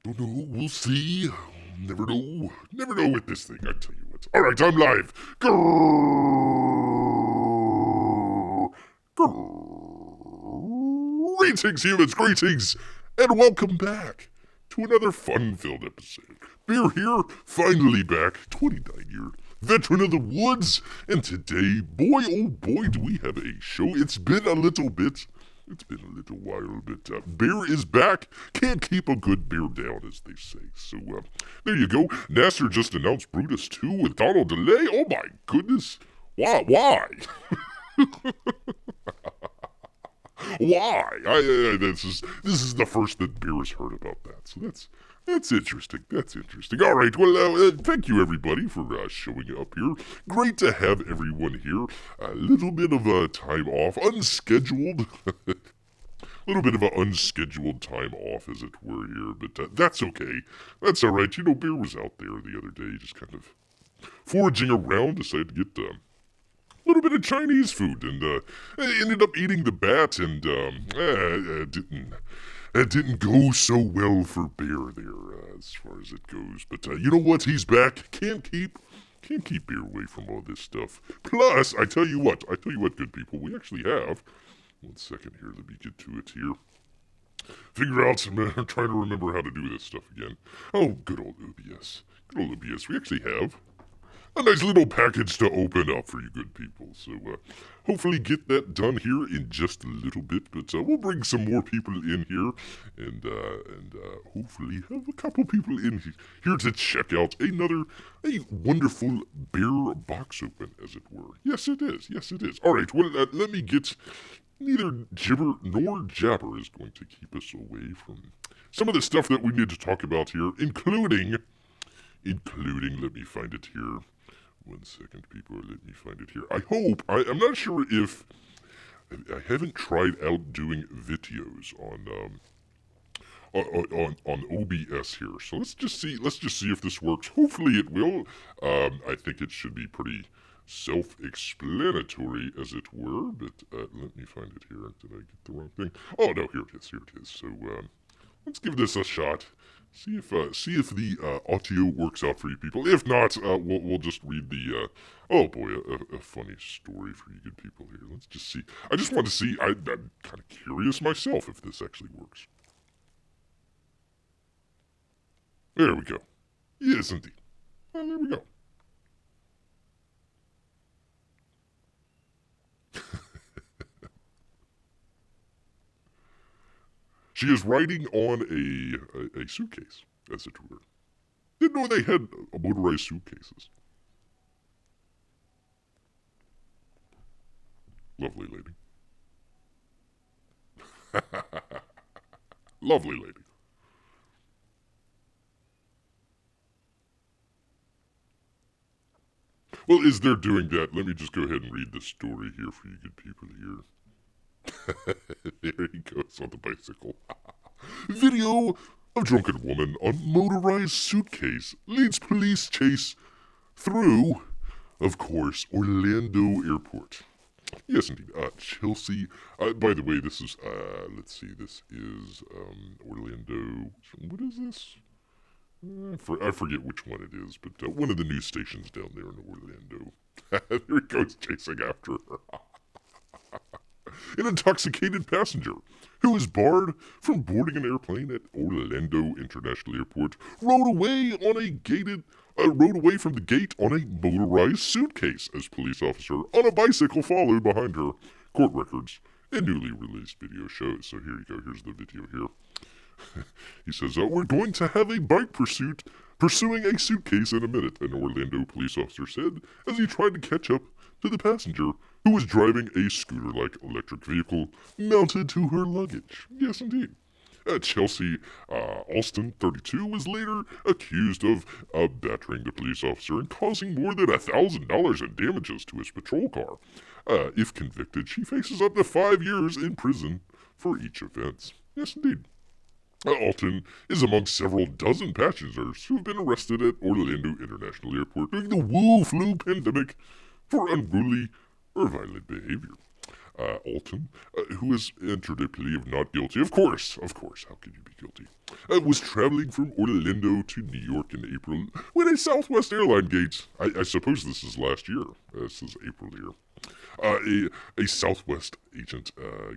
Don't know, we'll see. Never know. Never know with this thing, I tell you what. Alright, I'm live. Grrrrr. Grrrrr. Greetings, humans, greetings, and welcome back to another fun-filled episode. Bear here, finally back, 29-year veteran of the woods, and today, boy oh boy, do we have a show. It's been a little while, but Bear is back. Can't keep a good bear down, as they say. So, there you go. Nasser just announced Brutus 2 with Donald DeLay. Oh my goodness. Why? Why? This is the first that Bear has heard about that. So that's interesting. That's interesting. All right. Well, thank you everybody for showing up here. Great to have everyone here. A little bit of a time off, unscheduled. A little bit of an unscheduled time off, as it were, here, but that's okay. That's all right. You know, Bear was out there the other day, just kind of foraging around, decided to get a little bit of Chinese food, and ended up eating the bat, and it didn't go so well for Bear there, as far as it goes. But you know what? He's back. Can't keep Bear away from all this stuff. Plus, I tell you what, good people, we actually have. 1 second here, let me get to it here. Figure out I'm trying to remember how to do this stuff again. Oh, good old OBS. Good old OBS. We actually have a nice little package to open up for you good people. So, hopefully get that done here in just a little bit. But we'll bring some more people in here, and hopefully have a couple people in here to check out a wonderful bear box open, as it were. Yes, it is. Yes, it is. All right. Well, let me get. Neither gibber nor jabber is going to keep us away from some of the stuff that we need to talk about here, including, let me find it here. 1 second, people, let me find it here. I'm not sure if, I haven't tried out doing videos on OBS here, so let's just see if this works. Hopefully it will. I think it should be pretty self-explanatory, as it were, but let me find it here. Did I get the wrong thing? Oh no, here it is. So let's give this a shot. See if the audio works out for you people. If not, we'll just read the oh boy, a funny story for you good people here. Let's just see. I just want to see. I'm kind of curious myself if this actually works. There we go. Yes, indeed. Well, there we go. She is riding on a suitcase, as it were. Didn't know they had motorized suitcases. Lovely lady. Lovely lady. Well, as they're doing that, let me just go ahead and read the story here for you good people here. There he goes on the bicycle. Video of drunken woman on motorized suitcase leads police chase through, of course, Orlando Airport. Yes, indeed. Chelsea. By the way, this is, let's see, this is, Orlando. What is this? I forget which one it is, but one of the news stations down there in Orlando. There he goes chasing after her. An intoxicated passenger who is barred from boarding an airplane at Orlando International Airport rode away from the gate on a motorized suitcase as police officer on a bicycle followed behind her. Court records and newly released video shows. So here you go. Here's the video here. He says, we're going to have a bike pursuing a suitcase in a minute, an Orlando police officer said as he tried to catch up to the passenger who was driving a scooter-like electric vehicle mounted to her luggage. Yes, indeed. Chelsea Alston, 32, was later accused of battering the police officer and causing more than $1,000 in damages to his patrol car. If convicted, she faces up to 5 years in prison for each offense. Yes, indeed. Alton is among several dozen passengers who have been arrested at Orlando International Airport during the Wu flu pandemic for unruly or violent behavior. Alton, who has entered a plea of not guilty. Of course, how could you be guilty? Was traveling from Orlando to New York in April when a Southwest airline gate, I suppose this is last year, this is April here, a Southwest agent,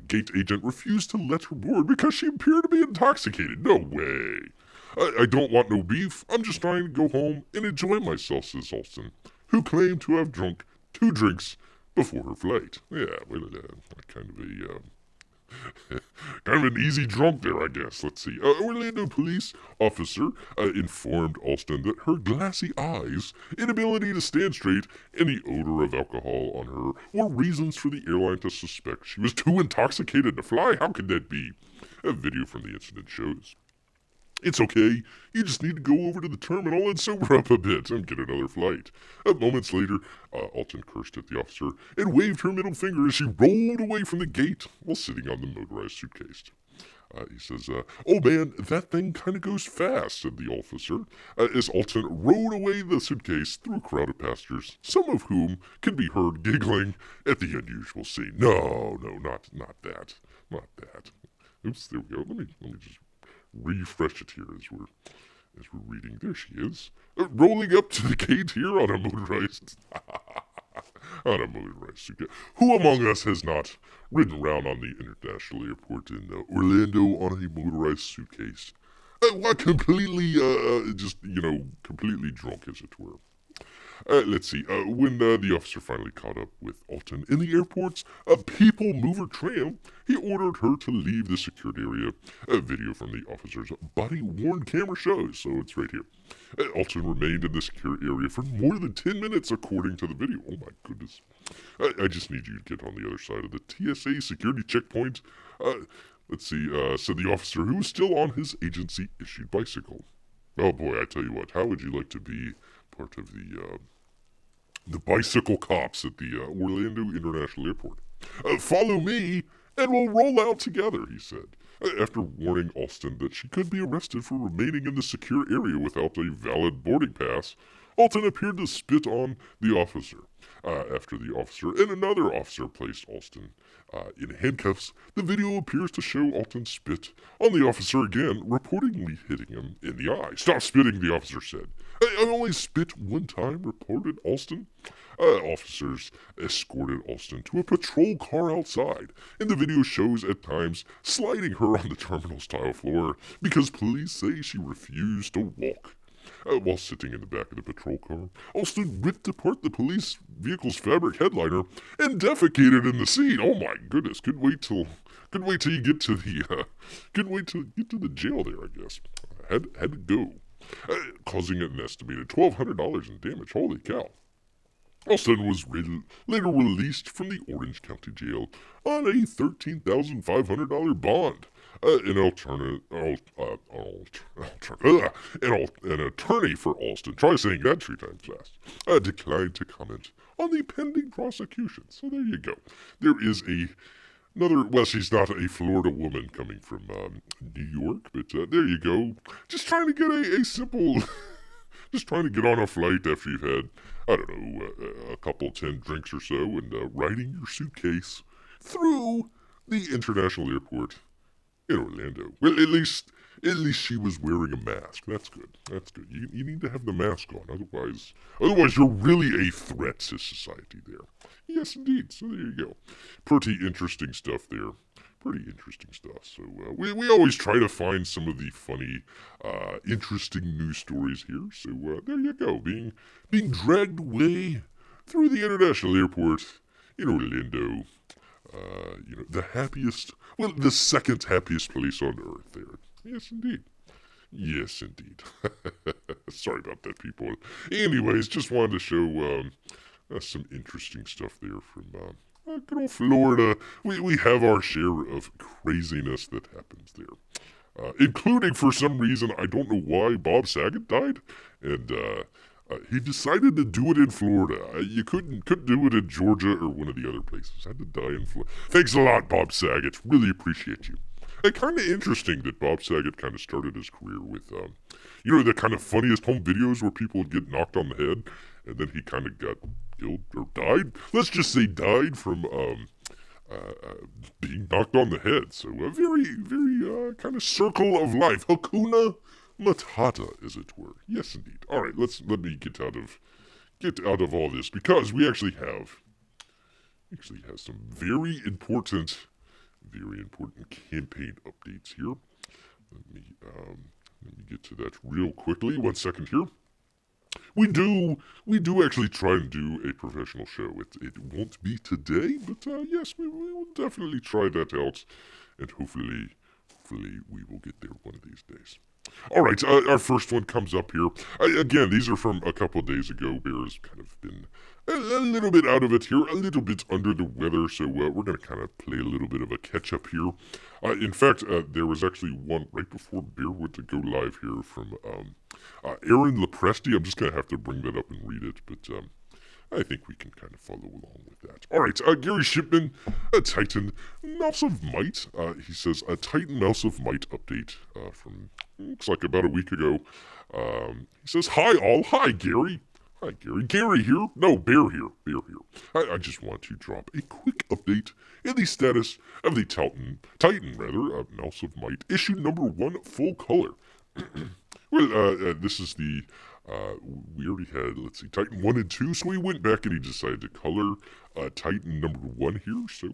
gate agent refused to let her board because she appeared to be intoxicated. No way. I don't want no beef. I'm just trying to go home and enjoy myself, says Alston, who claimed to have drunk 2 drinks before her flight. Yeah, well, kind of an easy drunk there, I guess. Let's see. Orlando police officer informed Alston that her glassy eyes, inability to stand straight, and the odor of alcohol on her were reasons for the airline to suspect she was too intoxicated to fly. How could that be? A video from the incident shows. It's okay. You just need to go over to the terminal and sober up a bit and get another flight. Moments later, Alton cursed at the officer and waved her middle finger as she rolled away from the gate while sitting on the motorized suitcase. He says, oh man, that thing kind of goes fast, said the officer, as Alton rode away the suitcase through a crowd of passengers, some of whom can be heard giggling at the unusual scene. No, not that. Not that. Oops, there we go. Let me just refresh it here as we're reading. There she is, rolling up to the gate here on a motorized suitcase. Who among us has not ridden around on the international airport in Orlando on a motorized suitcase? Completely, completely drunk, as it were. Let's see. When the officer finally caught up with Alton in the airport's people mover tram, he ordered her to leave the security area. A video from the officer's body-worn camera shows, so it's right here. Alton remained in the security area for more than 10 minutes, according to the video. Oh my goodness. I just need you to get on the other side of the TSA security checkpoint. Let's see, said the officer, who was still on his agency-issued bicycle. Oh boy, I tell you what, how would you like to be part of the bicycle cops at the Orlando International Airport? Follow me, and we'll roll out together, he said, after warning Alston that she could be arrested for remaining in the secure area without a valid boarding pass. Alton appeared to spit on the officer. After the officer and another officer placed Alston in handcuffs, the video appears to show Alton spit on the officer again, reportedly hitting him in the eye. Stop spitting, the officer said. I only spit one time, reported Alston. Officers escorted Alston to a patrol car outside, and the video shows at times sliding her on the terminal's tile floor because police say she refused to walk. While sitting in the back of the patrol car, Alston ripped apart the police vehicle's fabric headliner and defecated in the seat. Oh my goodness! Couldn't wait till you get to the jail there. I guess had to go, causing an estimated $1,200 in damage. Holy cow! Alston was later released from the Orange County Jail on a $13,500 bond. An attorney for Alston, try saying that 3 times fast, declined to comment on the pending prosecution. So there you go. There is another, well, she's not a Florida woman coming from New York, but there you go. Just trying to get a simple, just trying to get on a flight after you've had, I don't know, a couple 10 drinks or so, and riding your suitcase through the international airport in Orlando. Well, at least she was wearing a mask. That's good. You need to have the mask on, otherwise you're really a threat to society there. Yes, indeed. So there you go. Pretty interesting stuff there. So we always try to find some of the funny, interesting news stories here. So there you go. Being dragged away through the international airport in Orlando. The second happiest place on earth there. Yes, indeed. Sorry about that, people. Anyways, just wanted to show some interesting stuff there from good old Florida. We have our share of craziness that happens there. Including, for some reason, I don't know why, Bob Saget died, and he decided to do it in Florida. You couldn't do it in Georgia or one of the other places. Had to die in Florida. Thanks a lot, Bob Saget. Really appreciate you. Kind of interesting that Bob Saget kind of started his career with, the kind of funniest home videos where people would get knocked on the head, and then he kind of got killed or died. Let's just say died from being knocked on the head. So a very kind of circle of life. Hakuna Matata, as it were. Yes, indeed. All right, let me get out of all this, because we actually have some very important campaign updates here. Let me get to that real quickly. 1 second here. We do actually try and do a professional show. It won't be today, but yes, we will definitely try that out, and hopefully we will get there one of these days. All right, our first one comes up here. Again, these are from a couple of days ago. Bear's kind of been a little bit out of it here, a little bit under the weather, so we're going to kind of play a little bit of a catch-up here. In fact, there was actually one right before Bear went to go live here from Aaron Lepresti. I'm just going to have to bring that up and read it, but I think we can kind of follow along with that. All right, Gary Shipman, a Titan Mouse of Might. He says, a Titan Mouse of Might update from, looks like about a week ago. He says, hi all. Hi, Gary. Hi, Gary. Gary here. No, Bear here. Bear here. I just want to drop a quick update in the status of the Titan Mouse of Might, issue number 1, full color. Well, this is the, we already had, let's see, Titan 1 and 2, so he went back and he decided to color Titan number 1 here, so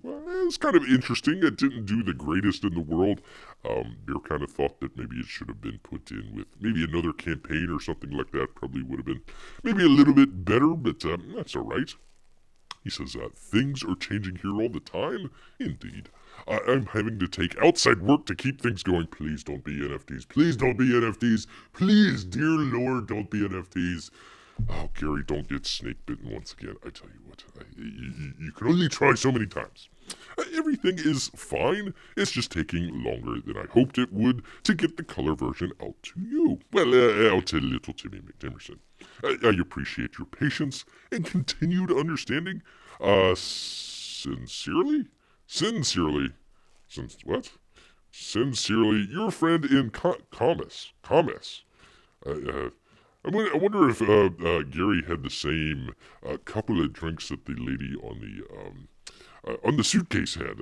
it's kind of interesting. It didn't do the greatest in the world. Bear kind of thought that maybe it should have been put in with maybe another campaign or something like that. Probably would have been maybe a little bit better, but that's all right. He says, things are changing here all the time. Indeed. I'm having to take outside work to keep things going. Please don't be NFTs. Please don't be NFTs. Please, dear Lord, don't be NFTs. Oh, Gary, don't get snake bitten once again. I tell you what, you can only try so many times. Everything is fine. It's just taking longer than I hoped it would to get the color version out to you. Well, out to little Timmy McDemerson. I appreciate your patience and continued understanding. Sincerely, your friend in Comics. I wonder if Gary had the same couple of drinks that the lady on the suitcase had.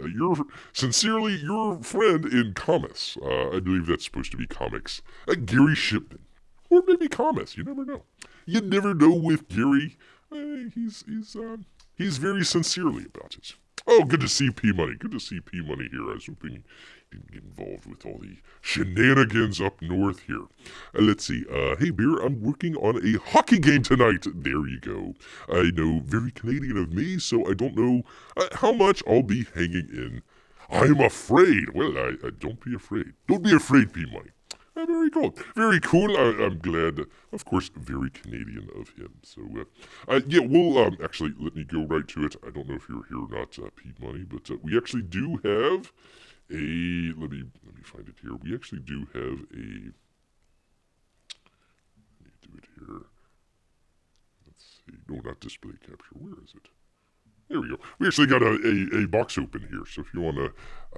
Sincerely, your friend in Comics. I believe that's supposed to be Comics. Gary Shipman. Or maybe Comics. You never know. You never know with Gary. He's very sincerely about it. Oh, good to see P-Money. Good to see P-Money here. I was hoping he didn't get involved with all the shenanigans up north here. Let's see. Hey, Bear, I'm working on a hockey game tonight. There you go. I know, very Canadian of me, so I don't know how much I'll be hanging in. I'm afraid. Well, don't be afraid. Don't be afraid, P-Money. Very cool. Very cool. I'm glad, of course, very Canadian of him. So, yeah, we'll, actually, let me go right to it. I don't know if you're here or not, Pete Money, but we actually do have let me find it here. We actually do have let me do it here. Let's see. No, not display capture. Where is it? There we go. We actually got a box open here, so if you want to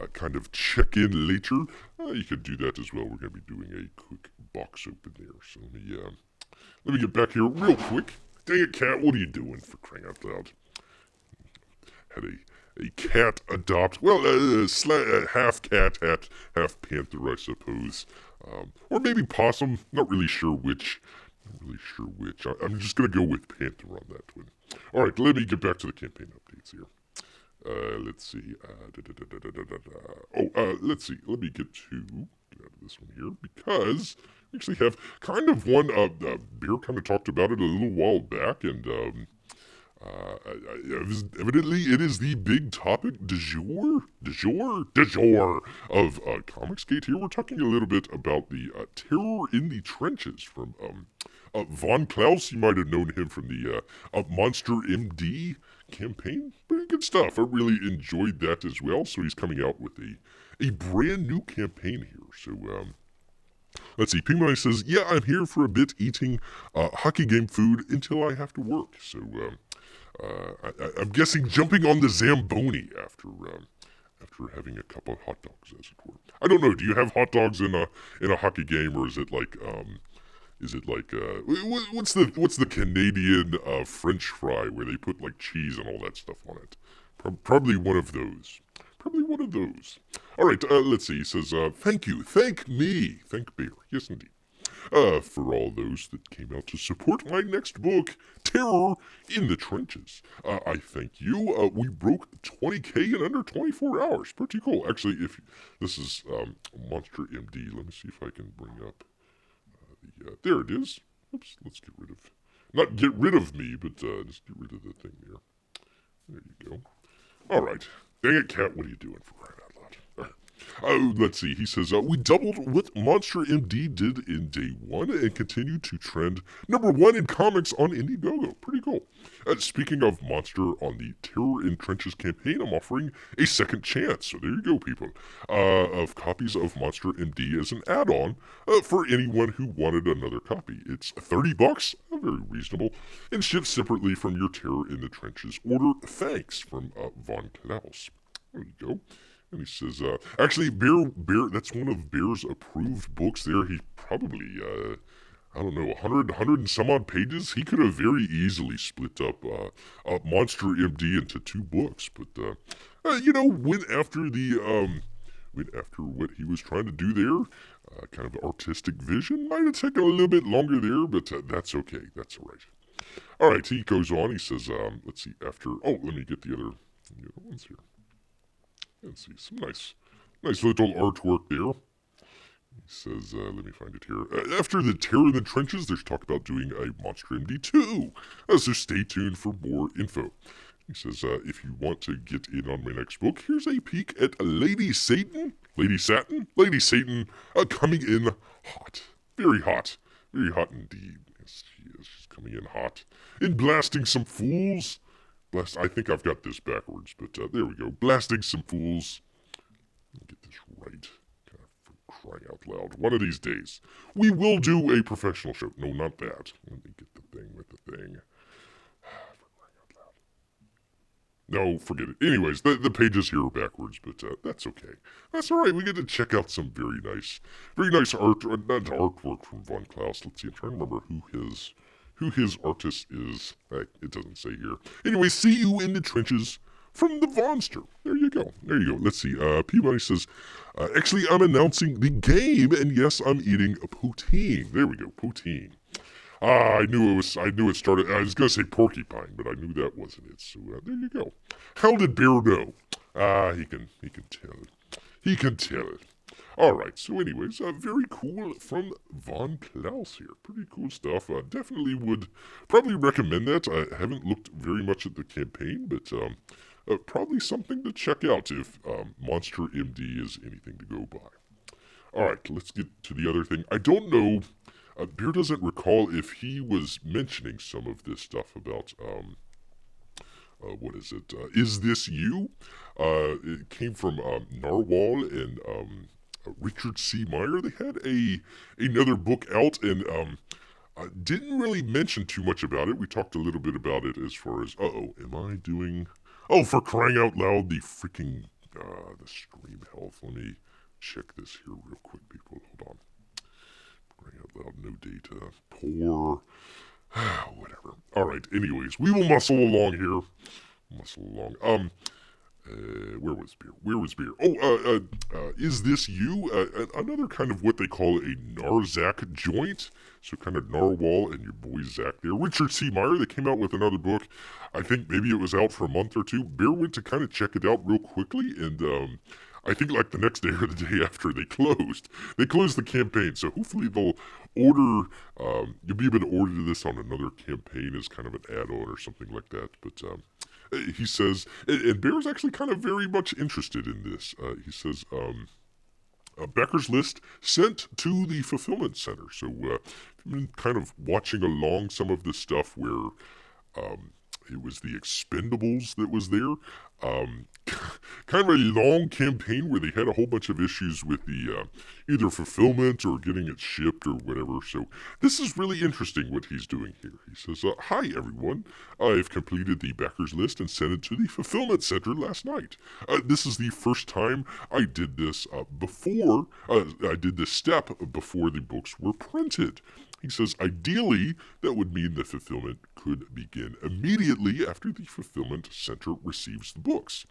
kind of check in later, you can do that as well. We're going to be doing a quick box open there. So let me get back here real quick. Dang it, cat, what are you doing, for crying out loud? Had a cat adopt, well, half cat, half panther, I suppose. Or maybe possum, not really sure which. I'm just going to go with panther on that one. All right, let me get back to the campaign updates here. Let's see. Let's see. Let me get out of this one here, because we actually have kind of one. Bear kind of talked about it a little while back, and evidently it is the big topic du jour of ComicsGate here. We're talking a little bit about the Terror in the Trenches from Von Klaus. You might have known him from the Monster MD campaign. Pretty good stuff. I really enjoyed that as well. So he's coming out with a brand new campaign here. So let's see. Pingmoney says, yeah, I'm here for a bit eating hockey game food until I have to work. So I'm guessing jumping on the Zamboni after having a couple of hot dogs, as it were. I don't know. Do you have hot dogs in a hockey game, or is it like what's the Canadian French fry where they put like cheese and all that stuff on it? Probably one of those. Probably one of those. All right, let's see. He says, thank you. Thank me. Thank Bear. Yes, indeed. For all those that came out to support my next book, Terror in the Trenches. I thank you. We broke 20K in under 24 hours. Pretty cool. Actually, if this is Monster MD, let me see if I can bring up there it is. Oops, let's get rid of, not get rid of me, but just get rid of the thing there. There you go. All right. Dang it, Cat, what are you doing for crying out loud? Let's see. He says, we doubled what Monster MD did in day one and continue to trend #1 in comics on Indiegogo. Pretty cool. Speaking of Monster, on the Terror in Trenches campaign, I'm offering a second chance. So there you go, people. Of copies of Monster MD as an add-on for anyone who wanted another copy. It's $30, very reasonable, and shipped separately from your Terror in the Trenches order. Thanks, from Von Klaus. There you go. And he says, actually, Bear, that's one of Bear's approved books there. He probably, I don't know, 100 and some odd pages. He could have very easily split up Monster MD into 2 books. But, went after what he was trying to do there. Kind of artistic vision. Might have taken a little bit longer there, but that's okay. That's all right. All right, he goes on. He says, let's see, let me get the other ones here. Let's see, some nice little artwork there. He says, let me find it here. After the Terror in the Trenches, there's talk about doing a Monster MD 2. So stay tuned for more info. He says, if you want to get in on my next book, here's a peek at Lady Satan, coming in hot. Very hot indeed. Yes, she is. She's coming in hot. And blasting some fools. I think I've got this backwards, but there we go. Blasting some fools. Let me get this right. God, for crying out loud. One of these days, we will do a professional show. No, not that. Let me get the thing with the thing. For crying out loud. No, forget it. Anyways, the pages here are backwards, but that's okay. That's all right. We get to check out some very nice artwork from Von Klaus. Let's see. I'm trying to remember who his artist is. It doesn't say here. Anyway, see you in the trenches from the Vonster. There you go. Let's see. Peabody says, actually, I'm announcing the game, and yes, I'm eating a poutine. There we go, poutine. I knew it started. I was gonna say porcupine, but I knew that wasn't it. So there you go. How did Bear know? He can tell it. He can tell it. Alright, so anyways, very cool from Von Klaus here. Pretty cool stuff. Definitely would probably recommend that. I haven't looked very much at the campaign, but probably something to check out if Monster MD is anything to go by. Alright, let's get to the other thing. I don't know, Bear doesn't recall if he was mentioning some of this stuff about, what is it? Is This You? It came from Narwal and Richard C. Meyer. They had another book out, and didn't really mention too much about it. We talked a little bit about it as far as, am I doing... Oh, for crying out loud, the freaking, the stream health. Let me check this here real quick, people. Hold on. Crying out loud, no data. Poor... whatever. Alright, anyways, we will muscle along here. Where was Beer? Is This You? Another kind of what they call a Narzac joint. So kind of Narwhal and your boy Zach there. Richard C. Meyer, they came out with another book. I think maybe it was out for a month or two. Bear went to kind of check it out real quickly, and I think like the next day or the day after they closed the campaign. So hopefully they'll order, you'll be able to order this on another campaign as kind of an add-on or something like that. But he says, and Bear's actually kind of very much interested in this. He says, a backers list sent to the fulfillment center. So I've been kind of watching along some of this stuff where it was the Expendables that was there. Kind of a long campaign where they had a whole bunch of issues with the either fulfillment or getting it shipped or whatever. So this is really interesting what he's doing here. He says, hi everyone, I've completed the backers list and sent it to the fulfillment center last night. This is the first time I did this before, I did this step before the books were printed. He says, ideally, that would mean the fulfillment could begin immediately after the fulfillment center receives the book. books.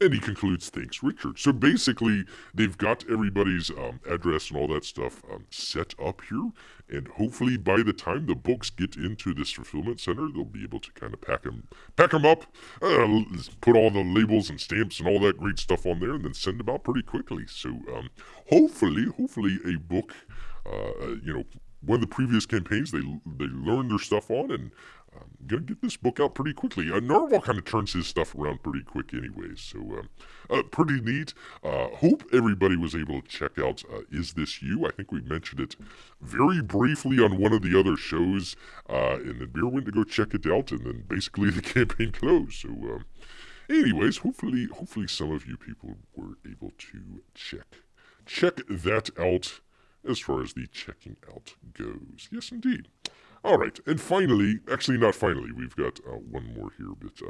And he concludes, thanks, Richard. So basically, they've got everybody's address and all that stuff set up here. And hopefully, by the time the books get into this fulfillment center, they'll be able to kind of pack them up, put all the labels and stamps and all that great stuff on there, and then send them out pretty quickly. So hopefully, a book, one of the previous campaigns they learned their stuff on, and gonna get this book out pretty quickly. Narwal kind of turns his stuff around pretty quick anyways, so pretty neat. Hope everybody was able to check out Is This You? I think we mentioned it very briefly on one of the other shows, and then Beer went to go check it out, and then basically the campaign closed. So anyways, hopefully some of you people were able to check that out as far as the checking out goes. Yes, indeed. All right, and finally, actually not finally, we've got one more here, but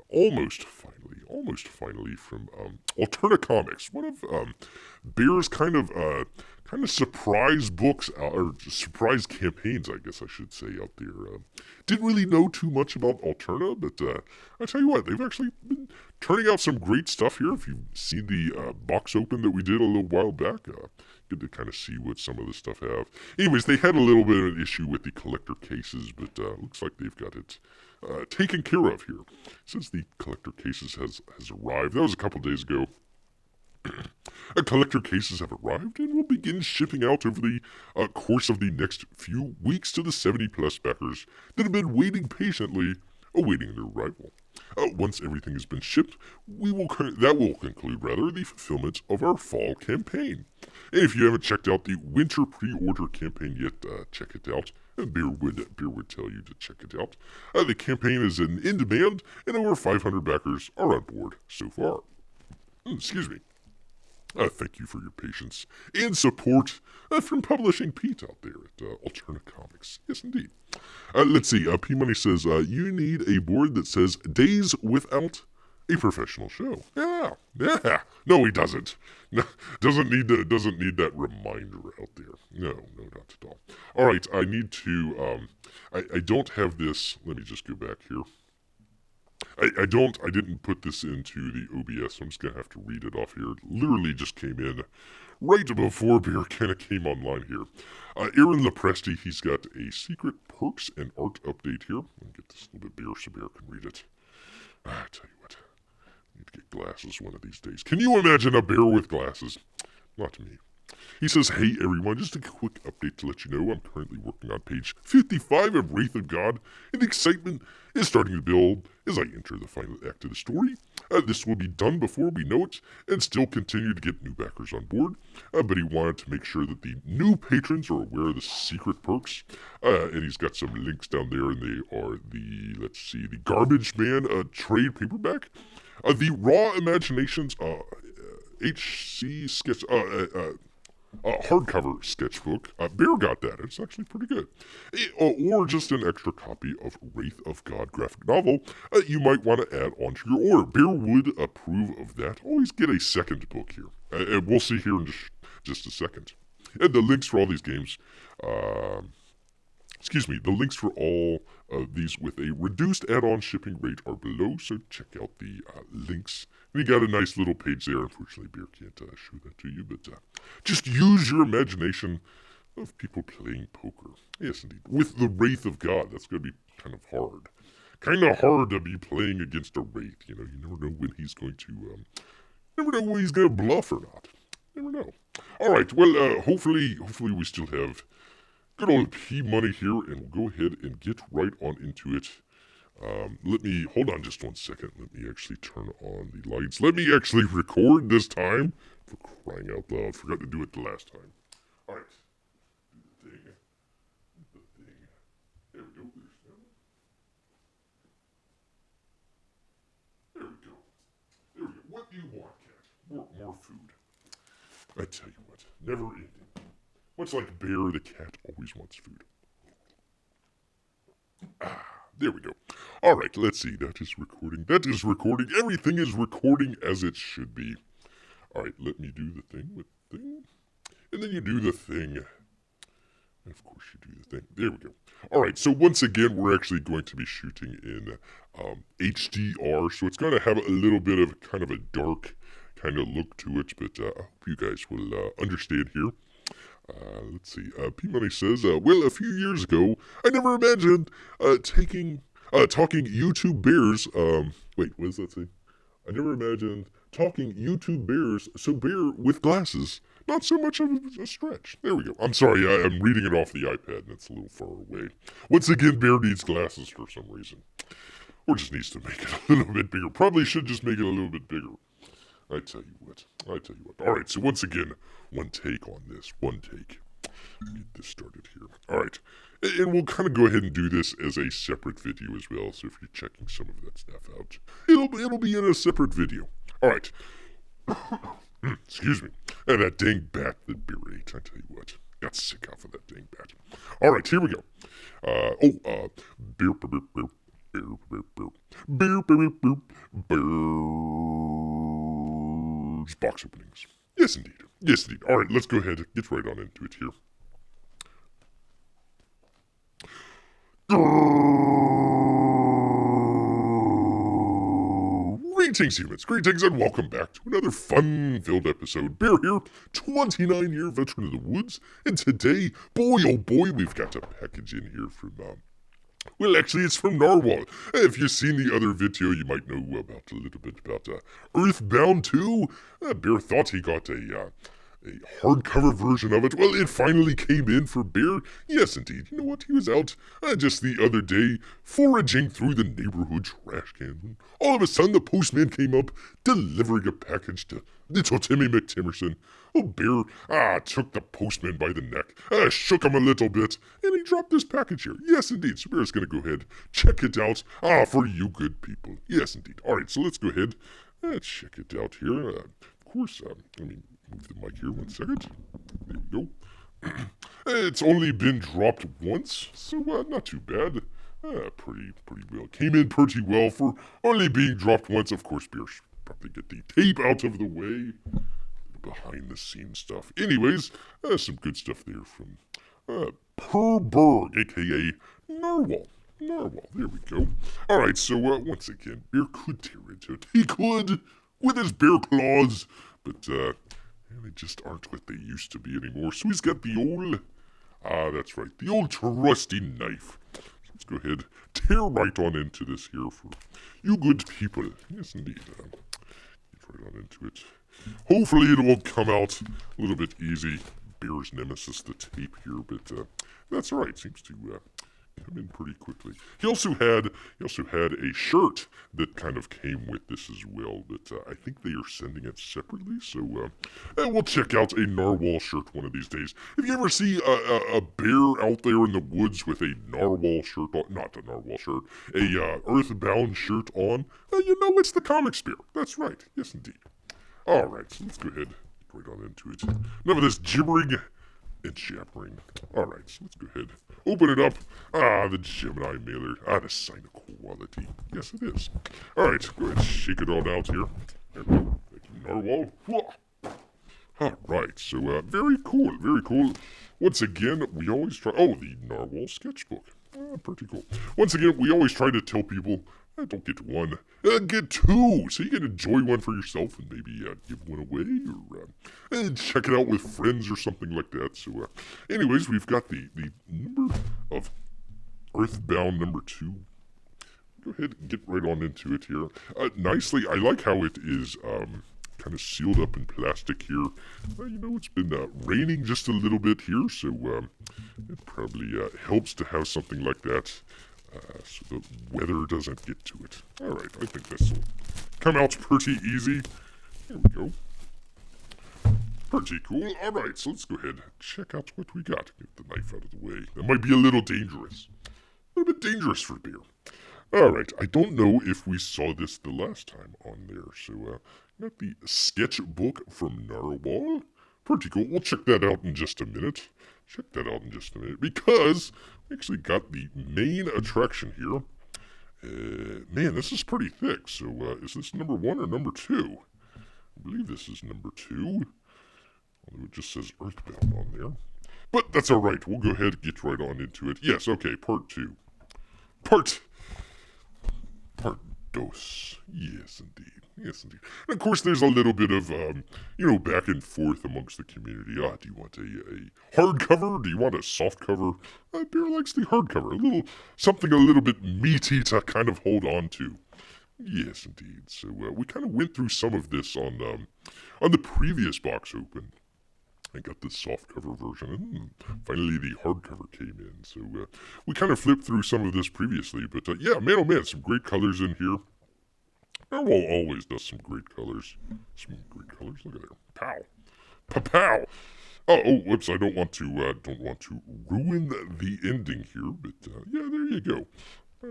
almost finally from Alterna Comics, one of Bear's kind of surprise books, or surprise campaigns, I guess I should say, out there. Didn't really know too much about Alterna, but I tell you what, they've actually been turning out some great stuff here. If you've seen the box open that we did a little while back, good to kind of see what some of the stuff have. Anyways, they had a little bit of an issue with the collector cases, but looks like they've got it taken care of here. Since the collector cases has arrived, that was a couple days ago. Collector cases have arrived and will begin shipping out over the course of the next few weeks to the 70-plus backers that have been waiting patiently, awaiting their arrival. Once everything has been shipped, that will conclude the fulfillment of our fall campaign. And if you haven't checked out the winter pre-order campaign yet, check it out. Beer would tell you to check it out. The campaign is in demand, and over 500 backers are on board so far. Excuse me. Thank you for your patience and support from Publishing Pete out there at Alterna Comics. Yes, indeed. Let's see. P-Money says, you need a board that says days without a professional show. Yeah. No, he doesn't. No, doesn't need that reminder out there. No, not at all. All right, I need to, I don't have this. Let me just go back here. I didn't put this into the OBS, so I'm just going to have to read it off here. It literally just came in right before Beer kind of came online here. Aaron Lepresti, he's got a secret perks and art update here. Let me get this a little bit Beer so Beer can read it. I tell you what, I need to get glasses one of these days. Can you imagine a bear with glasses? Not me. He says, hey everyone, just a quick update to let you know I'm currently working on page 55 of Wraith of God, and the excitement is starting to build as I enter the final act of the story. This will be done before we know it, and still continue to get new backers on board, but he wanted to make sure that the new patrons are aware of the secret perks, and he's got some links down there, and they are the Garbage Man trade paperback, the Raw Imaginations HC sketch, hardcover sketchbook. Bear got that. It's actually pretty good. Or just an extra copy of Wraith of God graphic novel you might want to add onto your order. Bear would approve of that. Always get a second book here. And we'll see here in just a second. And the links for all these games, the links for all of these with a reduced add-on shipping rate are below, so check out the links. And you got a nice little page there. Unfortunately, Beer can't show that to you, but just use your imagination of people playing poker. Yes, indeed. With the Wraith of God, that's going to be kind of hard. Kind of hard to be playing against a Wraith. You never know when he's going to, bluff or not. Never know. All right, well, hopefully we still have good old P-Money here, and we'll go ahead and get right on into it. Hold on just 1 second. Let me actually turn on the lights. Let me actually record this time. For crying out loud. Forgot to do it the last time. Alright. Do the thing. There we go. There we go. What do you want, cat? More food. I tell you what. Never ending. Much like Bear, the cat always wants food. There we go. All right, let's see. That is recording. Everything is recording as it should be. All right, let me do the thing with thing. And then you do the thing. Of course you do the thing. There we go. All right, so once again, we're actually going to be shooting in HDR, so it's going to have a little bit of kind of a dark kind of look to it, but I hope you guys will understand here. Let's see. P-Money says, well, a few years ago, I never imagined talking YouTube bears. Wait, what does that say? I never imagined talking YouTube bears, so bear with glasses. Not so much of a stretch. There we go. I'm sorry, I'm reading it off the iPad and it's a little far away. Once again, bear needs glasses for some reason. Or just needs to make it a little bit bigger. Probably should just make it a little bit bigger. I tell you what. Alright, so once again, one take on this. One take. Get this started here. Alright. And we'll kind of go ahead and do this as a separate video as well. So if you're checking some of that stuff out, it'll be in a separate video. Alright. Excuse me. And that dang bat that Bear ate, I tell you what. Got sick off of that dang bat. Alright, here we go. Bear, Bear's box openings. Yes, indeed. Yes, indeed. Alright, let's go ahead and get right on into it here. Greetings, humans. Greetings, and welcome back to another fun-filled episode. Bear here, 29-year veteran of the woods, and today, boy oh boy, we've got a package in here from, well, actually, it's from Narwal. If you've seen the other video, you might know about a little bit about Earthbound 2. Bear thought he got a hardcover version of it. Well, it finally came in for Bear. Yes, indeed. You know what? He was out just the other day foraging through the neighborhood trash cans. All of a sudden, the postman came up delivering a package to little Timmy McTimerson. Oh, Bear took the postman by the neck, shook him a little bit, and he dropped this package here. Yes, indeed. So Bear's going to go ahead, check it out for you good people. Yes, indeed. All right, so let's go ahead and check it out here. Of course, let me move the mic here 1 second. There we go. It's only been dropped once, so not too bad. Pretty well. Came in pretty well for only being dropped once. Of course, Bear should probably get the tape out of the way. Behind the scenes stuff. Anyways, some good stuff there from Grrrrr, aka Narwal. Narwal, there we go. Alright, so once again, Bear could tear into it. He could, with his bear claws, but they just aren't what they used to be anymore. So he's got the old, that's right, the old trusty knife. So let's go ahead, tear right on into this here for you good people. Yes, indeed. Get right on into it. Hopefully it will come out a little bit easy. Bear's nemesis, the tape here, but that's all right. Seems to come in pretty quickly. He also had a shirt that kind of came with this as well, but I think they are sending it separately. So we'll check out a Narwal shirt one of these days. If you ever see a bear out there in the woods with a Narwal shirt on, not a Narwal shirt, a Earthbound shirt on, you know it's the Comics Bear. That's right. Yes, indeed. Alright, so let's go ahead, get right on into it. Enough of this gibbering and jabbering. Alright, so let's go ahead, open it up. The Gemini mailer. The sign of quality. Yes, it is. Alright, go ahead, shake it all out here. There we go. Thank you, Narwal. Alright, so very cool, very cool. Once again, we always try, the Narwal sketchbook. Pretty cool. Once again, we always try to tell people, don't get one, get two, so you can enjoy one for yourself and maybe give one away or check it out with friends or something like that. So, anyways, we've got the number of Earthbound number 2. Go ahead and get right on into it here. Nicely, I like how it is kind of sealed up in plastic here. You know, it's been raining just a little bit here, so it probably helps to have something like that. So the weather doesn't get to it. Alright, I think this will come out pretty easy. There we go. Pretty cool. Alright, so let's go ahead and check out what we got. Get the knife out of the way. That might be a little dangerous. A little bit dangerous for Bear. Alright, I don't know if we saw this the last time on there. So, got the sketchbook from Narwal. Pretty cool. We'll check that out in just a minute. Because we actually got the main attraction here. Man, this is pretty thick. So, is this number 1 or number 2? I believe this is number 2. Although it just says Earthbound on there. But that's alright, we'll go ahead and get right on into it. Yes, okay, part 2. Part dos. Yes, indeed. Yes, indeed. And of course, there's a little bit of, back and forth amongst the community. Do you want a hardcover? Do you want a soft cover? Bear likes the hardcover. Something a little bit meaty to kind of hold on to. Yes, indeed. So we kind of went through some of this on the previous box open. I got the softcover version, and finally the hardcover came in. So we kind of flipped through some of this previously, but yeah, man, oh man, some great colors in here. Narwal always does some great colors. Some great colors. Look at there. Pow, pow. Oh, whoops! I don't want to ruin the ending here, but yeah, there you go.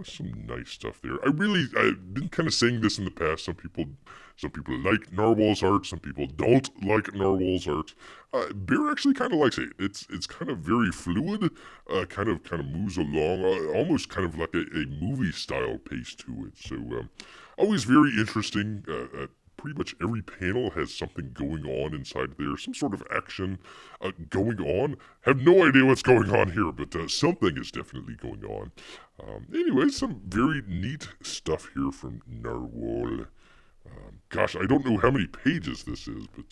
Some nice stuff there. I've been kind of saying this in the past. Some people like Narwhal's art. Some people don't like Narwhal's art. Bear actually kind of likes it. It's kind of very fluid. Kind of moves along. Almost kind of like a movie style pace to it. So always very interesting. Pretty much every panel has something going on inside there, some sort of action going on. Have no idea what's going on here, but something is definitely going on. Anyway, some very neat stuff here from Narwal. Gosh, I don't know how many pages this is, but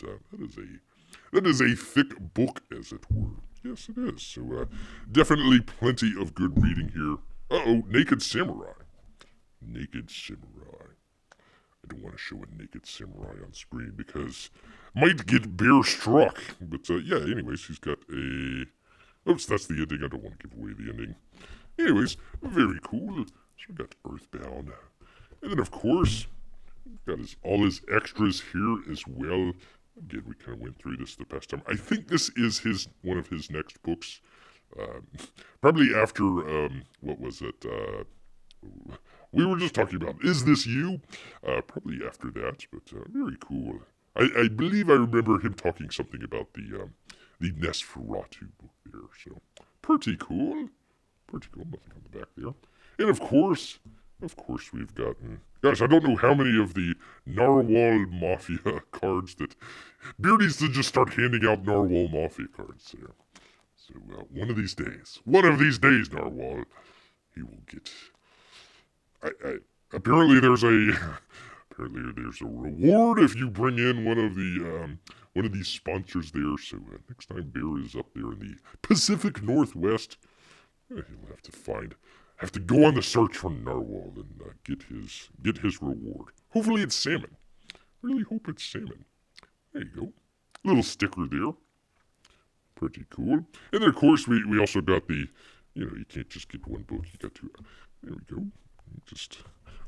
that is a thick book, as it were. Yes, it is. So definitely plenty of good reading here. Uh-oh, Naked Samurai. Naked Samurai. I don't want to show a naked samurai on screen because might get bear struck. But yeah, anyways, he's got a... Oops, that's the ending. I don't want to give away the ending. Anyways, very cool. So we got Earthbound. And then, of course, got all his extras here as well. Again, we kind of went through this the past time. I think this is one of his next books. Probably after, what was it? We were just talking about, Is This You? Probably after that, but very cool. I believe I remember him talking something about the Nosferatu book there, so pretty cool. Pretty cool, nothing on the back there. And of course we've gotten, gosh, I don't know how many of the Narwal Mafia cards that Beard needs to just start handing out Narwal Mafia cards there. So one of these days, Narwal, he will get... Apparently there's a reward if you bring in one of these sponsors there. So next time Bear is up there in the Pacific Northwest, he'll have to go on the search for Narwal and get his reward. Hopefully it's salmon. Really hope it's salmon. There you go. Little sticker there. Pretty cool. And then of course we also got the, you can't just get one book. You got to. There we go. Just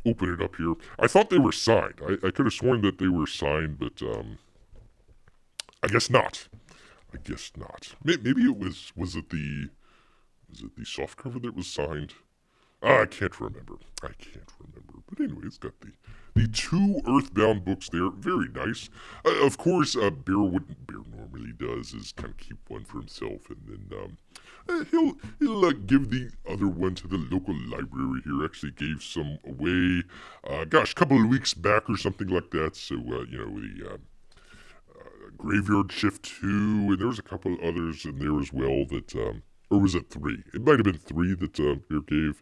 open it up here. I thought they were signed. I could have sworn that they were signed, but I guess not. Maybe it was it the softcover that was signed? I can't remember. But anyway, it's got the two Earthbound books there. Very nice. Of course, Bear normally does is kind of keep one for himself, and then he'll give the other one to the local library here. Actually gave some away, a couple of weeks back or something like that. So, the Graveyard Shift 2, and there was a couple others in there as well that, or was it 3? It might have been 3 that Bear gave.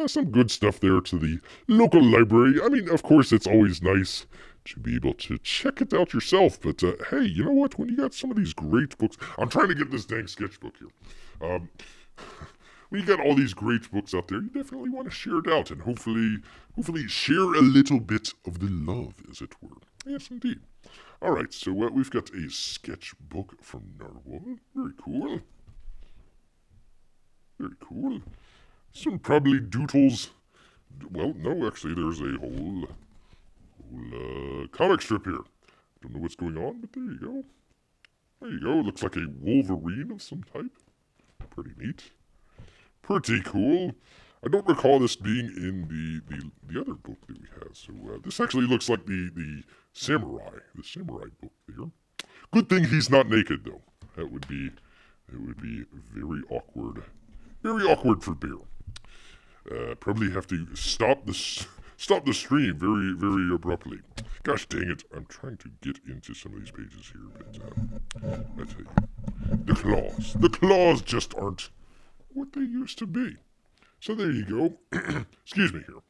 Some good stuff there to the local library. I mean, of course, it's always nice to be able to check it out yourself. But, hey, you know what? When you got some of these great books... I'm trying to get this dang sketchbook here. When you got all these great books out there, you definitely want to share it out. And hopefully share a little bit of the love, as it were. Yes, indeed. All right, so we've got a sketchbook from Narwal. Very cool. Very cool. Some probably doodles. Well, no, actually, there's a whole comic strip here. Don't know what's going on, but there you go. There you go. It looks like a Wolverine of some type. Pretty neat. Pretty cool. I don't recall this being in the other book that we have. So this actually looks like the samurai book there. Good thing he's not naked, though. That would be very awkward. Very awkward for Bear. Probably have to stop the stream very, very abruptly. Gosh dang it, I'm trying to get into some of these pages here, but I tell you, The claws just aren't what they used to be. So there you go. Excuse me here.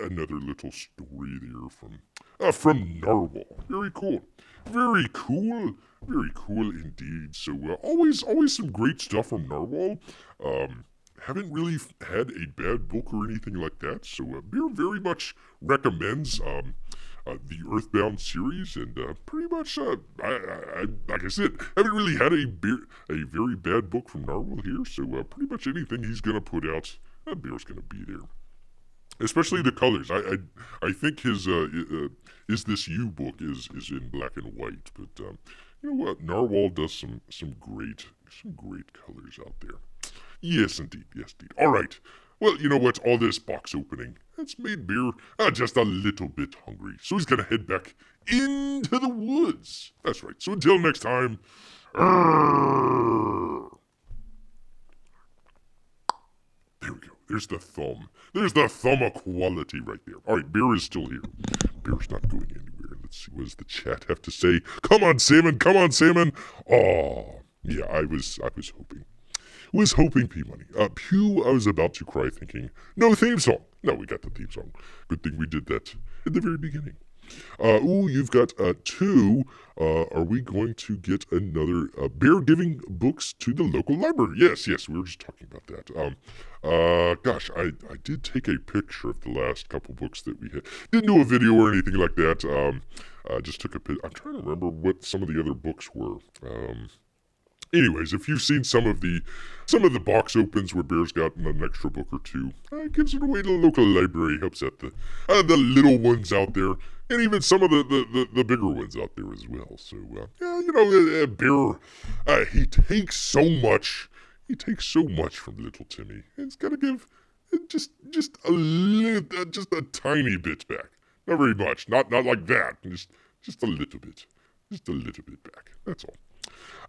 Another little story there from Narwal. Very cool. Very cool. Very cool indeed. So always some great stuff from Narwal. Haven't really had a bad book or anything like that. So Beer very much recommends the Earthbound series, and pretty much, I like I said, haven't really had a very bad book from Narwhal here. So pretty much anything he's gonna put out, Beer's gonna be there. Especially the colors. I think his Is This You book is in black and white, but you know what? Narwhal does some great colors out there. Yes, indeed. Yes, indeed. All right. Well, you know what? All this box opening, that's made Beer just a little bit hungry. So he's going to head back into the woods. That's right. So until next time, Grrrrr. There we go. There's the thumb. There's the thumb equality right there. All right, Beer is still here. Beer's not going anywhere. Let's see. What does the chat have to say? Come on, Salmon. Come on, Salmon. Oh, yeah, I was hoping. Was hoping, P-Money. Pew, I was about to cry thinking, no theme song. No, we got the theme song. Good thing we did that at the very beginning. You've got two. Are we going to get another Bear giving books to the local library? Yes, we were just talking about that. Gosh, I did take a picture of the last couple books that we had. Didn't do a video or anything like that. Just took a picture. I'm trying to remember what some of the other books were. Anyways, if you've seen some of the box opens where Bear's gotten an extra book or two, gives it away to the local library, helps out the little ones out there, and even some of the bigger ones out there as well. So yeah, you know, Bear, he takes so much. He takes so much from little Timmy. It's got to give just a tiny bit back. Not very much. Not like that. Just a little bit. Just a little bit back. That's all.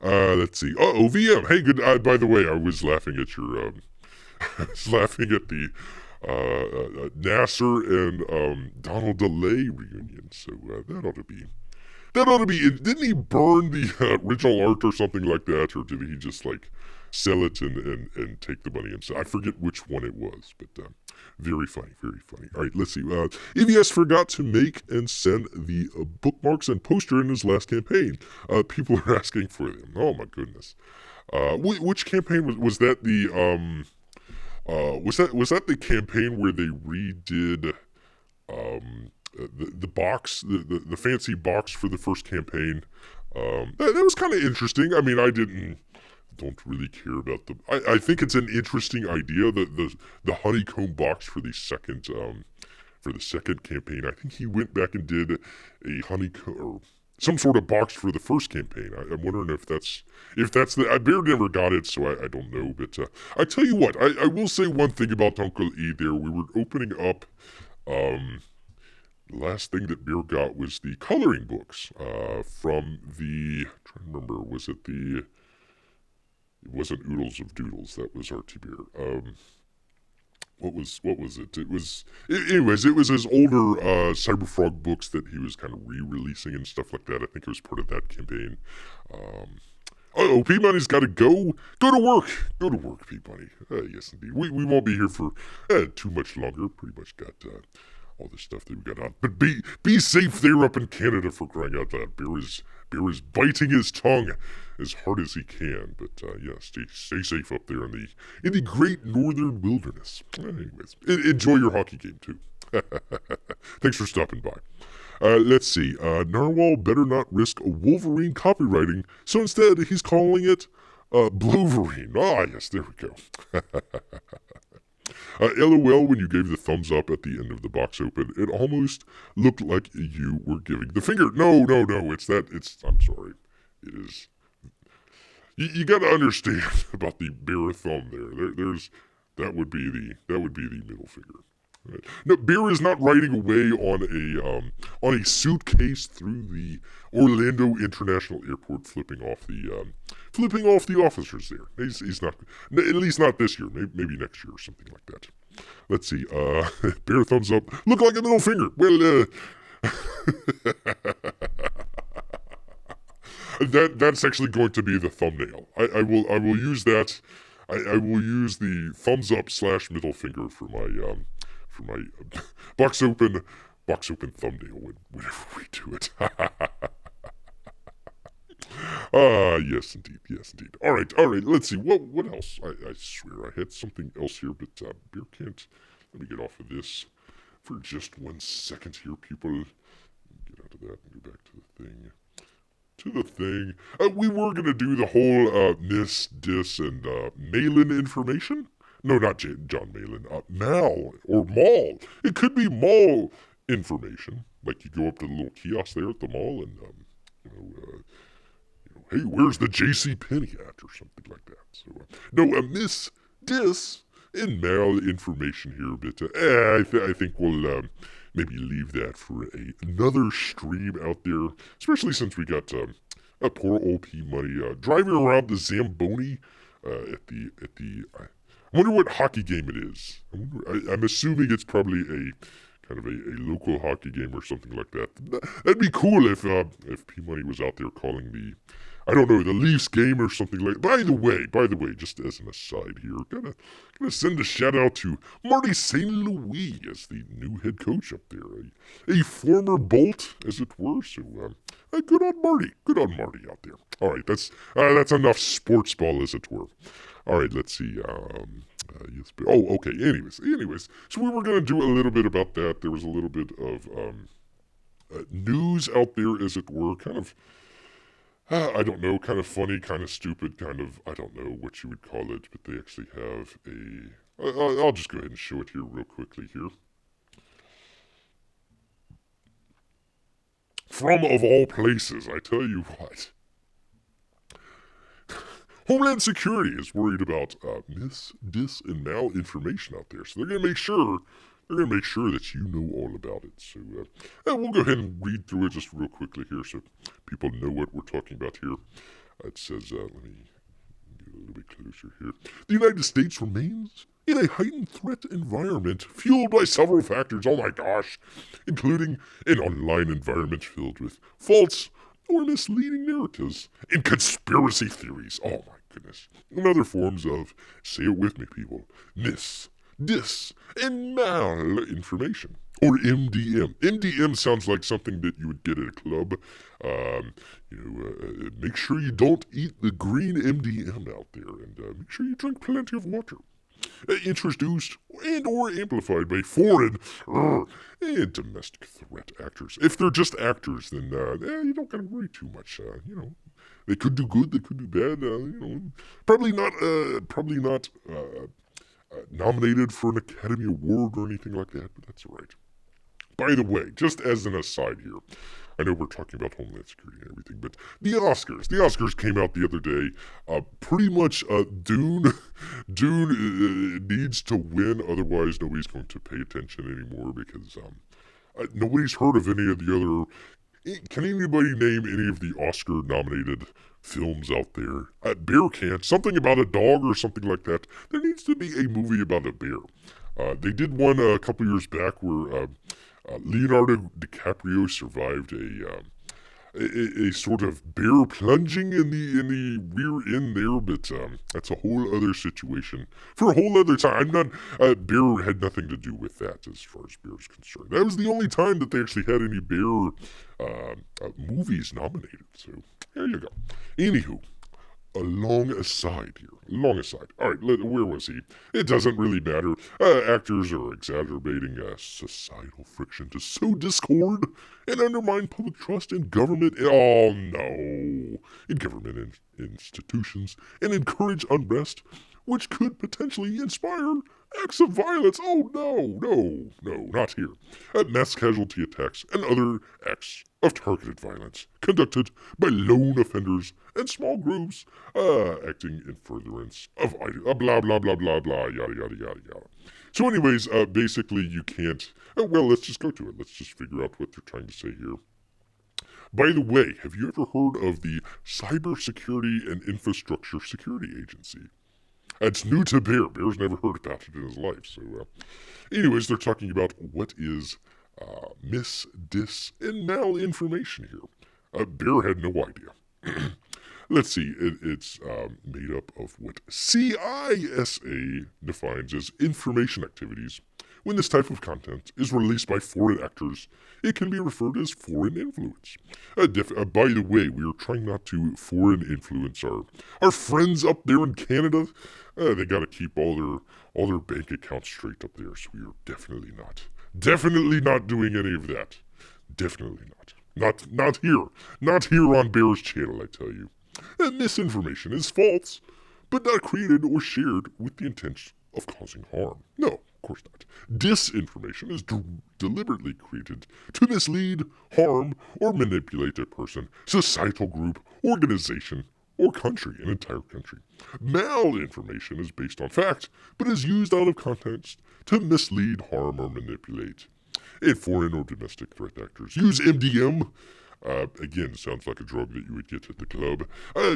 Let's see. VM. Hey, good. By the way, I was laughing at your. I was laughing at the Nasser and Donald DeLay reunion. So that ought to be. Didn't he burn the original art or something like that, or did he just like sell it and take the money and sell? I forget which one it was, but very funny, very funny. All right, let's see. EVS forgot to make and send the bookmarks and poster in his last campaign. People are asking for them. Oh my goodness. Which campaign was that? The was that the campaign where they redid the box, the fancy box for the first campaign? That was kind of interesting. I mean, I don't really care about I think it's an interesting idea, the honeycomb box for the second campaign. I think he went back and did a honeycomb or some sort of box for the first campaign. I'm wondering if that's the. I barely never got it, so I don't know. But I tell you what, I will say one thing about Uncle E. There, we were opening up. The last thing that Beer got was the coloring books from the. I'm trying to remember, was it the? It wasn't Oodles of Doodles. That was RT Beer. What was it? Anyways, it was his older Cyberfrog books that he was kind of re-releasing and stuff like that. I think it was part of that campaign. P-Money's got to go. Go to work. Go to work, P-Money. Yes, indeed. We won't be here for too much longer. Pretty much got all the stuff that we got on. But be safe there up in Canada, for crying out loud. Beer is biting his tongue as hard as he can. But yeah, stay safe up there in the great northern wilderness. Anyways, enjoy your hockey game too. Thanks for stopping by. Let's see. Narwhal better not risk Wolverine copywriting, so instead he's calling it Bloverine. Ah, yes, there we go. LOL, when you gave the thumbs up at the end of the box open, it almost looked like you were giving the finger. No, I'm sorry. It is. You got to understand about the bear thumb there. That would be the middle finger. Right. No, Bear is not riding away on a suitcase through the Orlando International Airport, flipping off the officers there. He's not, at least not this year. Maybe next year or something like that. Let's see. Bear thumbs up. Look like a middle finger. Well, That's actually going to be the thumbnail. I will use that. I will use the thumbs up / middle finger for my box open thumbnail whenever we do it. Yes indeed, yes indeed. All right, let's see. What else? I swear I had something else here, but Beer can't. Let me get off of this for just 1 second here, people. Get out of that and go back to the thing. We were gonna do the whole Miss, Dis, and Malin information. No, not John Malin. Mal or Maul. It could be Maul information. Like you go up to the little kiosk there at the mall and you know, hey, where's the J.C. Penney at or something like that. So no, Miss, Dis, and Mal information here, but I think we'll maybe leave that for another stream out there, especially since we got a poor old P Money driving around the Zamboni at the. I wonder what hockey game it is. I'm assuming it's probably a kind of a local hockey game or something like that. That'd be cool if P Money was out there calling the. I don't know, the Leafs game or something like. By the way, just as an aside here, gonna send a shout out to Marty St. Louis as the new head coach up there, a former Bolt, as it were. So, good on Marty out there. All right, that's enough sports ball, as it were. All right, let's see. Yes. Okay. Anyways, so we were gonna do a little bit about that. There was a little bit of news out there, as it were, kind of. I don't know, kind of funny, kind of stupid, kind of, I don't know what you would call it, but they actually have I'll just go ahead and show it here real quickly here. From, of all places, I tell you what. Homeland Security is worried about Miss, Dis, and Mal information out there, so they're going to make sure that you know all about it. So we'll go ahead and read through it just real quickly here so people know what we're talking about here. It says, let me get a little bit closer here. The United States remains in a heightened threat environment fueled by several factors, oh my gosh, including an online environment filled with false or misleading narratives and conspiracy theories, oh my goodness, and other forms of, say it with me people, Dis, and MalInformation, or MDM. MDM sounds like something that you would get at a club. Make sure you don't eat the green MDM out there, and make sure you drink plenty of water. Introduced and or amplified by foreign and domestic threat actors. If they're just actors, then you don't gotta worry too much. They could do good, they could do bad. Probably not nominated for an Academy Award or anything like that, but that's all right. By the way, just as an aside here, I know we're talking about Homeland Security and everything, but the Oscars came out the other day. Pretty much, Dune needs to win, otherwise nobody's going to pay attention anymore because nobody's heard of any of the other. Can anybody name any of the Oscar-nominated films out there? Bear can't. Something about a dog or something like that. There needs to be a movie about a bear. They did one a couple years back where Leonardo DiCaprio survived a sort of bear plunging in the rear end there, but that's a whole other situation for a whole other time. Bear had nothing to do with that as far as bear is concerned. That was the only time that they actually had any bear movies nominated. So there you go. Anywho, a long aside here. All right, where was he? It doesn't really matter. Actors are exacerbating societal friction to sow discord and undermine public trust in government. Oh no, in government institutions and encourage unrest, which could potentially inspire acts of violence. Oh no, not here. Mass casualty attacks and other acts of targeted violence conducted by lone offenders and small groups acting in furtherance of blah blah blah blah blah yada yada yada yada. So anyways, basically you can't. Well, let's just go to it. Let's just figure out what they're trying to say here. By the way, have you ever heard of the Cybersecurity and Infrastructure Security Agency? It's new to Bear. Bear's never heard about it in his life. So, anyways, they're talking about what is Miss, Dis, and MalInformation here. Bear had no idea. Let's see, it's made up of what CISA defines as information activities. When this type of content is released by foreign actors, it can be referred as foreign influence. By the way, we are trying not to foreign influence our friends up there in Canada. They got to keep all their bank accounts straight up there, so we are definitely not doing any of that. Definitely not. Not here on Bear's channel, I tell you. Misinformation is false, but not created or shared with the intent of causing harm. No, of course not. Disinformation is deliberately created to mislead, harm, or manipulate a person, societal group, organization, or country, an entire country. Malinformation is based on fact, but is used out of context to mislead, harm, or manipulate. And foreign or domestic threat actors use MDM. Again, sounds like a drug that you would get at the club.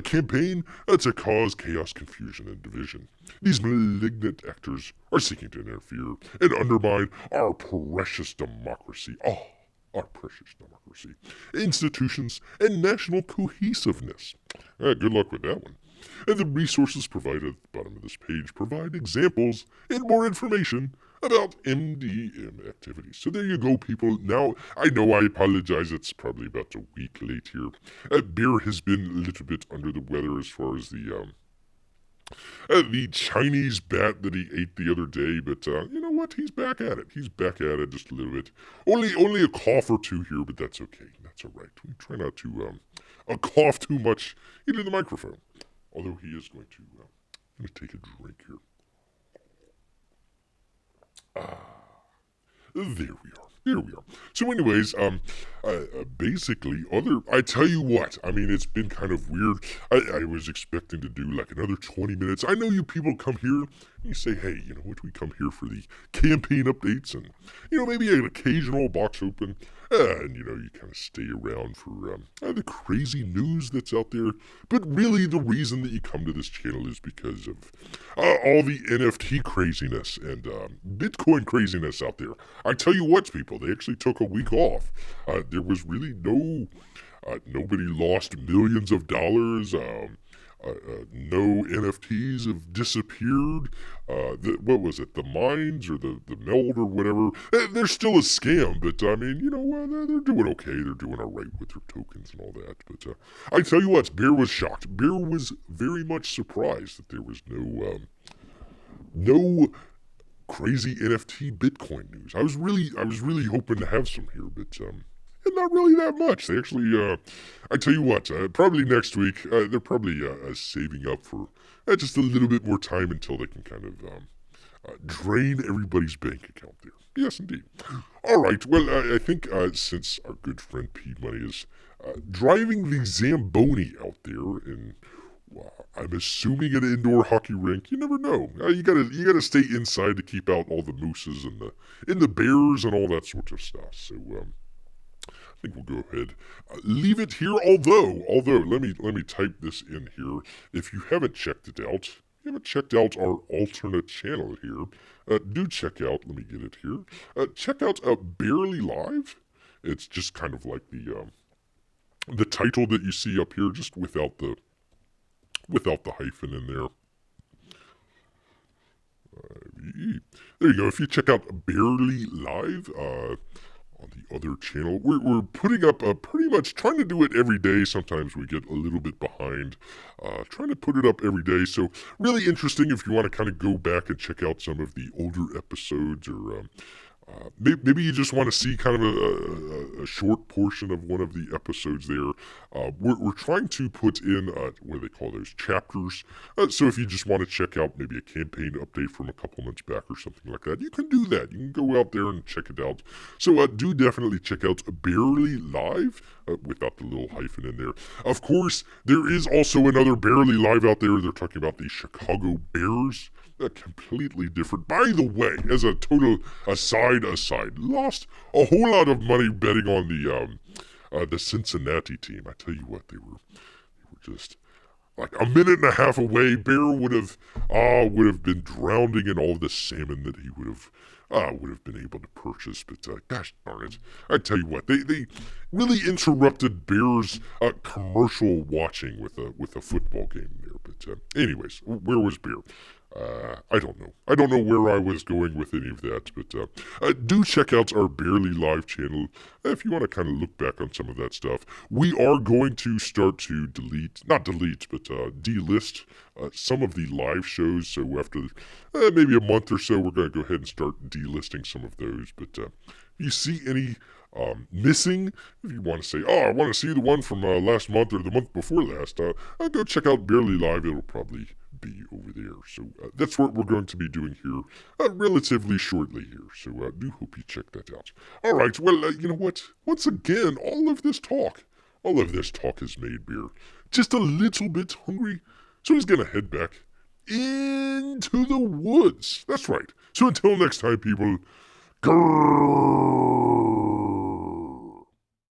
Campaign to cause chaos, confusion, and division. These malignant actors are seeking to interfere and undermine our precious democracy. Oh, our precious democracy. Institutions and national cohesiveness. Good luck with that one. And the resources provided at the bottom of this page provide examples and more information about MDM activities. So there you go, people. Now, I know I apologize. It's probably about a week late here. Bear has been a little bit under the weather as far as the Chinese bat that he ate the other day, but you know what? He's back at it. He's back at it just a little bit. Only a cough or two here, but that's okay. That's all right. We try not to cough too much into the microphone. Although he is going to. Let me take a drink here. There we are. So anyways, basically, I tell you what, I mean, it's been kind of weird. I was expecting to do like another 20 minutes. I know you people come here and you say, hey, you know what, we come here for the campaign updates and, you know, maybe an occasional box open. And, you know, you kind of stay around for the crazy news that's out there. But really, the reason that you come to this channel is because of all the NFT craziness and Bitcoin craziness out there. I tell you what, people, they actually took a week off. There was really nobody lost millions of dollars. No NFTs have disappeared. What was it? The mines or the meld or whatever? They're still a scam, but I mean, you know, they're doing okay. They're doing all right with their tokens and all that. But I tell you what, Bear was shocked. Bear was very much surprised that there was no crazy NFT Bitcoin news. I was really hoping to have some here, but not really that much. They actually, I tell you what, probably next week, they're probably saving up for just a little bit more time until they can kind of drain everybody's bank account there. Yes, indeed. All right, well, I think since our good friend P Money is driving the Zamboni out there in, I'm assuming an indoor hockey rink. You never know. You gotta stay inside to keep out all the mooses and the bears and all that sort of stuff. So I think we'll go ahead, leave it here. Although, let me type this in here. If you haven't checked it out, our alternate channel here, do check out. Let me get it here. Check out Barely Live. It's just kind of like the title that you see up here, just without the hyphen in there. There you go. If you check out Barely Live, on the other channel, we're putting up pretty much trying to do it every day. Sometimes we get a little bit behind, trying to put it up every day. So really interesting if you want to kind of go back and check out some of the older episodes, or maybe you just want to see kind of a short portion of one of the episodes there. We're trying to put in, what do they call those, chapters. So if you just want to check out maybe a campaign update from a couple months back or something like that, you can do that. You can go out there and check it out. So do definitely check out Barely Live, without the little hyphen in there. Of course, there is also another Barely Live out there. They're talking about the Chicago Bears. Completely different. By the way, as a total aside, lost a whole lot of money betting on the Cincinnati team. I tell you what, they were just like a minute and a half away, Bear would have been drowning in all the salmon that he would have been able to purchase. But gosh darn it, I tell you what, they really interrupted Bear's commercial watching with a football game there. But anyways, where was Bear? I don't know. I don't know where I was going with any of that, but do check out our Barely Live channel if you want to kind of look back on some of that stuff. We are going to start to delist some of the live shows. So after maybe a month or so, we're going to go ahead and start delisting some of those. But if you see any missing, if you want to say, oh, I want to see the one from last month or the month before last, go check out Barely Live. It'll probably be over there. So that's what we're going to be doing here relatively shortly here. So do hope you check that out. All right. Well, you know what? Once again, all of this talk has made Bear just a little bit hungry. So he's going to head back into the woods. That's right. So until next time, people, grrrrr.